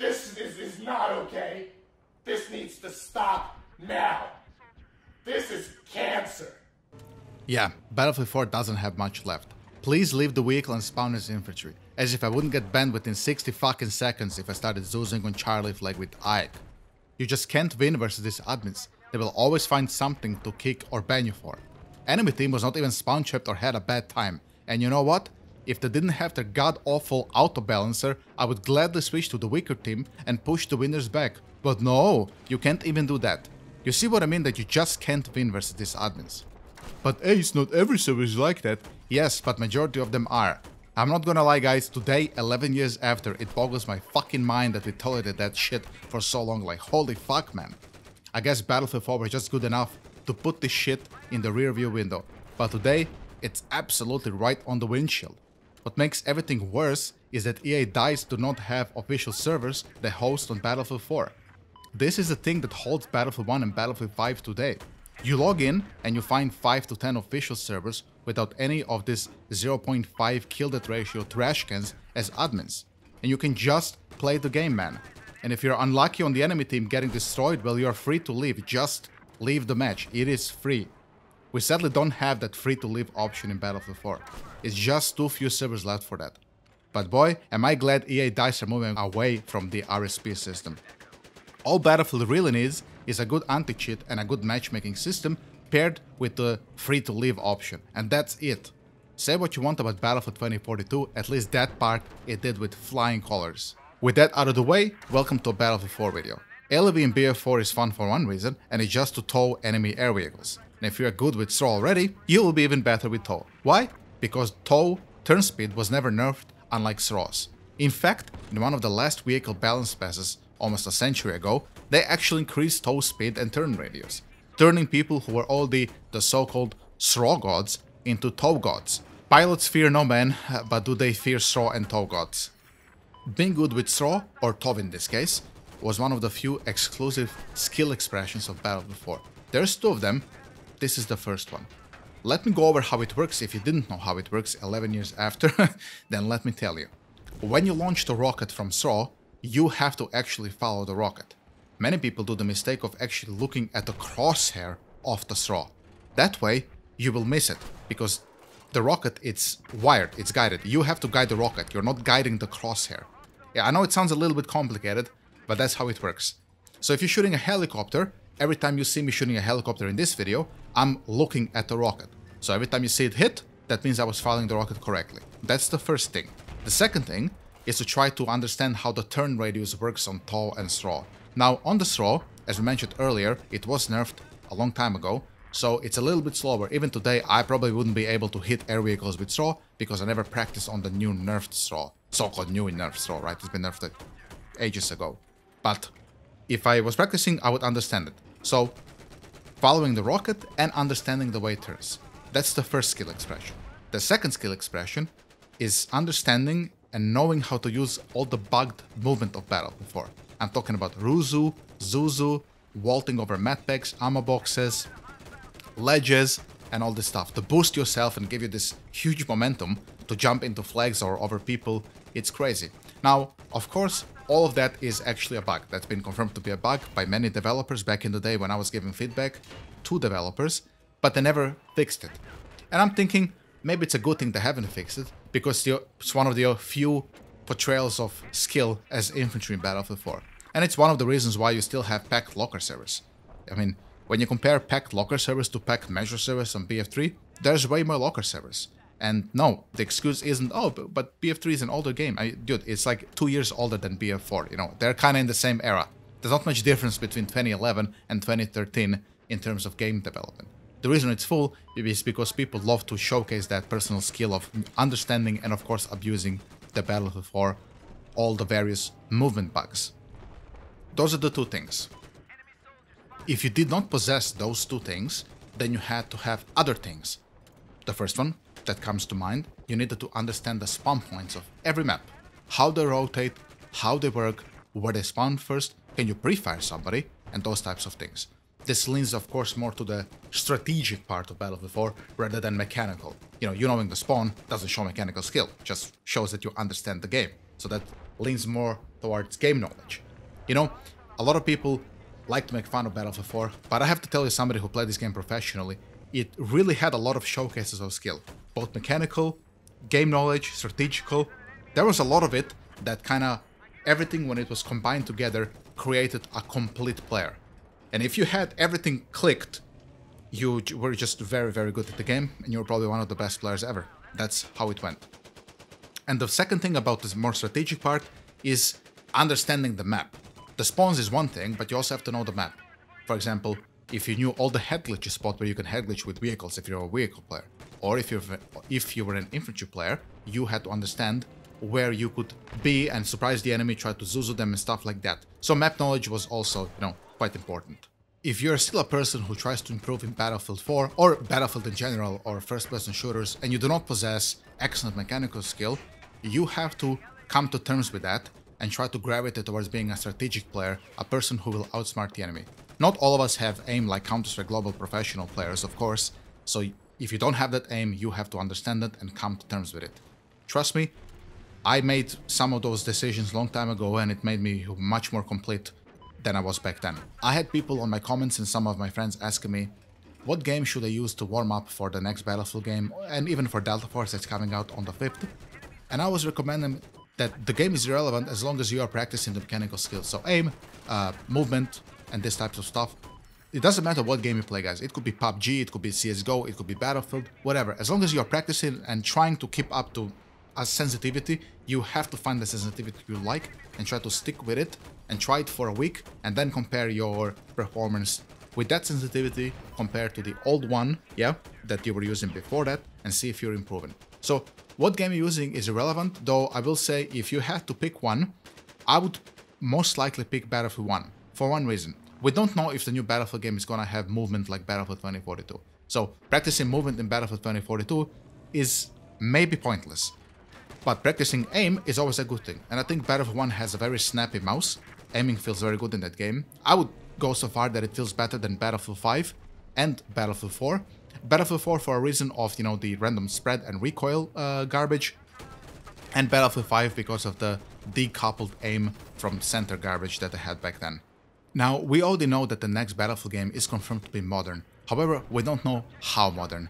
This is not okay. This needs to stop now. This is cancer. Yeah, Battlefield 4 doesn't have much left. Please leave the vehicle and spawn as infantry, as if I wouldn't get banned within 60 fucking seconds if I started zoozing on Charlie flag with Ike. You just can't win versus these admins. They will always find something to kick or ban you for. Enemy team was not even spawn trapped or had a bad time. And you know what? If they didn't have their god-awful auto-balancer, I would gladly switch to the weaker team and push the winners back. But no, you can't even do that. You see what I mean, that you just can't win versus these admins. But Ace, not every server is like that. Yes, but majority of them are. I'm not gonna lie guys, today, 11 years after, it boggles my fucking mind that we tolerated that shit for so long, like holy fuck man. I guess Battlefield 4 was just good enough to put this shit in the rear view window. But today, it's absolutely right on the windshield. What makes everything worse is that EA DICE do not have official servers they host on Battlefield 4. This is the thing that holds Battlefield 1 and Battlefield 5 today. You log in and you find 5 to 10 official servers without any of this 0.5 kill death ratio trash cans as admins. And you can just play the game, man. And if you're unlucky on the enemy team getting destroyed, well, you're free to leave. Just leave the match. It is free. We sadly don't have that free to leave option in Battlefield 4. It's just too few servers left for that. But boy, am I glad EA DICE are moving away from the RSP system. All Battlefield really needs is a good anti-cheat and a good matchmaking system paired with the free to leave option. And that's it. Say what you want about Battlefield 2042, at least that part it did with flying colors. With that out of the way, welcome to a Battlefield 4 video. LAV in BF4 is fun for one reason, and it's just to tow enemy air vehicles. And if you're good with SRO already, you will be even better with tow. Why? Because tow turn speed was never nerfed, unlike SROs. In fact, in one of the last vehicle balance passes, almost a century ago, they actually increased tow speed and turn radius, turning people who were all the so-called SRO gods into tow gods. Pilots fear no man, but do they fear SRO and tow gods? Being good with SRO, or tow in this case, was one of the few exclusive skill expressions of Battlefield 4. There's 2 of them, this is the first one. Let me go over how it works. If you didn't know how it works 11 years after, then let me tell you. When you launch the rocket from SRO, you have to actually follow the rocket. Many people do the mistake of actually looking at the crosshair of the SRO. That way, you will miss it, because the rocket, it's wired, it's guided. You have to guide the rocket, you're not guiding the crosshair. Yeah, I know it sounds a little bit complicated, but that's how it works. So if you're shooting a helicopter, every time you see me shooting a helicopter in this video, I'm looking at the rocket. So every time you see it hit, that means I was following the rocket correctly. That's the first thing. The second thing is to try to understand how the turn radius works on tow and SRO. Now, on the SRO, as we mentioned earlier, it was nerfed a long time ago, so it's a little bit slower. Even today, I probably wouldn't be able to hit air vehicles with SRO because I never practiced on the new nerfed SRO. So-called new nerfed SRO, right? It's been nerfed ages ago. But if I was practicing, I would understand it. So, following the rocket and understanding the way it turns. That's the first skill expression. The second skill expression is understanding and knowing how to use all the bugged movement of Battlefield 4. I'm talking about Ruzu, Zuzu, vaulting over medpacks, ammo boxes, ledges, and all this stuff to boost yourself and give you this huge momentum to jump into flags or over people. It's crazy. Now, of course, all of that is actually a bug. That's been confirmed to be a bug by many developers back in the day when I was giving feedback to developers, but they never fixed it. And I'm thinking, maybe it's a good thing they haven't fixed it, because it's one of the few portrayals of skill as infantry in Battlefield 4. And it's one of the reasons why you still have packed locker servers. I mean, when you compare packed locker servers to packed measure servers on BF3, there's way more locker servers. And no, the excuse isn't, oh, but BF3 is an older game. Dude, it's like 2 years older than BF4, you know, they're kind of in the same era. There's not much difference between 2011 and 2013 in terms of game development. The reason it's full is because people love to showcase that personal skill of understanding and of course abusing the Battlefield 4, all the various movement bugs. Those are the 2 things. If you did not possess those 2 things, then you had to have other things. The first one that comes to mind, you needed to understand the spawn points of every map. How they rotate, how they work, where they spawn first, can you pre-fire somebody, and those types of things. This leans, of course, more to the strategic part of Battlefield 4 rather than mechanical. You know, you knowing the spawn doesn't show mechanical skill, just shows that you understand the game. So that leans more towards game knowledge. You know, a lot of people like to make fun of Battlefield 4, but I have to tell you, somebody who played this game professionally, it really had a lot of showcases of skill, both mechanical, game knowledge, strategical. There was a lot of it that kind of, everything when it was combined together created a complete player. And if you had everything clicked, you were just very, very good at the game, and you were probably one of the best players ever. That's how it went. And the second thing about this more strategic part is understanding the map. The spawns is one thing, but you also have to know the map. For example, if you knew all the head glitch spot where you can head glitch with vehicles if you're a vehicle player, or if you were an infantry player, you had to understand where you could be and surprise the enemy, try to zuzu them and stuff like that. So map knowledge was also, quite important. If you're still a person who tries to improve in Battlefield 4, or Battlefield in general, or first-person shooters, and you do not possess excellent mechanical skill, you have to come to terms with that and try to gravitate towards being a strategic player, a person who will outsmart the enemy. Not all of us have aim like Counter-Strike Global professional players, of course, so if you don't have that aim, you have to understand it and come to terms with it. Trust me, I made some of those decisions long time ago, and it made me much more complete than I was back then. I had people on my comments and some of my friends asking me, what game should I use to warm up for the next Battlefield game, and even for Delta Force that's coming out on the 5th. And I was recommending that the game is irrelevant as long as you are practicing the mechanical skills. So aim, movement, and this types of stuff. It doesn't matter what game you play, guys. It could be PUBG, it could be CSGO, it could be Battlefield, whatever. As long as you are practicing and trying to keep up to a sensitivity, you have to find the sensitivity you like and try to stick with it and try it for a week and then compare your performance with that sensitivity compared to the old one, that you were using before that, and see if you're improving. So what game you're using is irrelevant, though I will say if you had to pick one, I would most likely pick Battlefield 1 for one reason. We don't know if the new Battlefield game is gonna have movement like Battlefield 2042. So practicing movement in Battlefield 2042 is maybe pointless. But practicing aim is always a good thing, and I think Battlefield 1 has a very snappy mouse. Aiming feels very good in that game. I would go so far that it feels better than Battlefield 5 and Battlefield 4. Battlefield 4 for a reason of, the random spread and recoil garbage, and Battlefield 5 because of the decoupled aim from center garbage that they had back then. Now, we already know that the next Battlefield game is confirmed to be modern. However, we don't know how modern.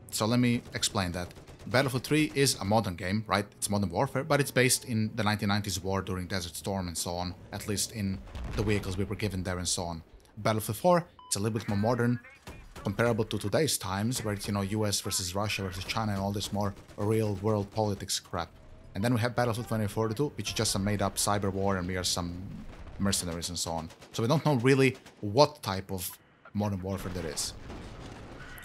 So let me explain that. Battlefield 3 is a modern game, right? It's Modern Warfare, but it's based in the 1990s war during Desert Storm and so on, at least in the vehicles we were given there and so on. Battlefield 4, it's a little bit more modern, comparable to today's times, where it's, US versus Russia versus China and all this more real world politics crap. And then we have Battlefield 2042, which is just a made-up cyber war, and we are some mercenaries and so on. So we don't know really what type of Modern Warfare there is.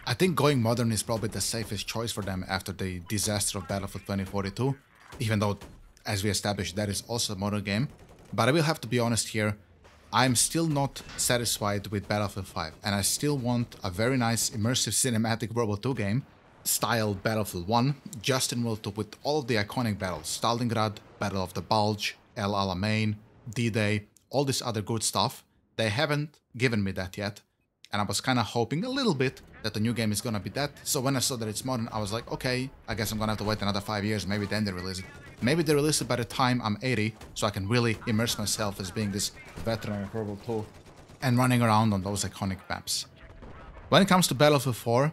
I think going modern is probably the safest choice for them after the disaster of Battlefield 2042, even though, as we established, that is also a modern game. But I will have to be honest here, I'm still not satisfied with Battlefield 5, and I still want a very nice immersive cinematic World War II game, style Battlefield 1, just in World War II with all of the iconic battles, Stalingrad, Battle of the Bulge, El Alamein, D-Day, all this other good stuff. They haven't given me that yet, and I was kind of hoping a little bit that the new game is gonna be that. So when I saw that it's modern, I was like, okay, I guess I'm gonna have to wait another 5 years, maybe then they release it. Maybe they release it by the time I'm 80, so I can really immerse myself as being this veteran of World War II and running around on those iconic maps. When it comes to Battlefield 4,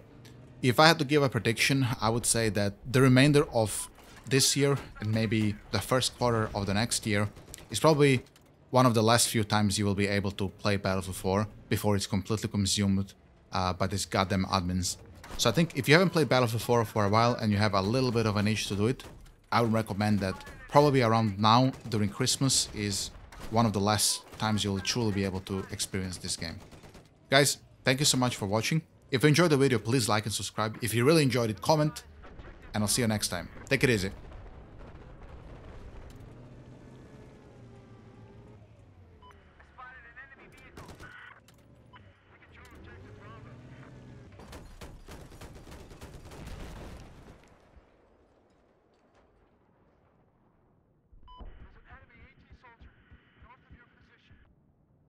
if I had to give a prediction, I would say that the remainder of this year and maybe the first quarter of the next year is probably one of the last few times you will be able to play Battlefield 4 before it's completely consumed by these goddamn admins. So I think if you haven't played Battlefield 4 for a while and you have a little bit of an itch to do it, I would recommend that probably around now, during Christmas, is one of the last times you'll truly be able to experience this game. Guys, thank you so much for watching. If you enjoyed the video, please like and subscribe. If you really enjoyed it, comment, and I'll see you next time. Take it easy.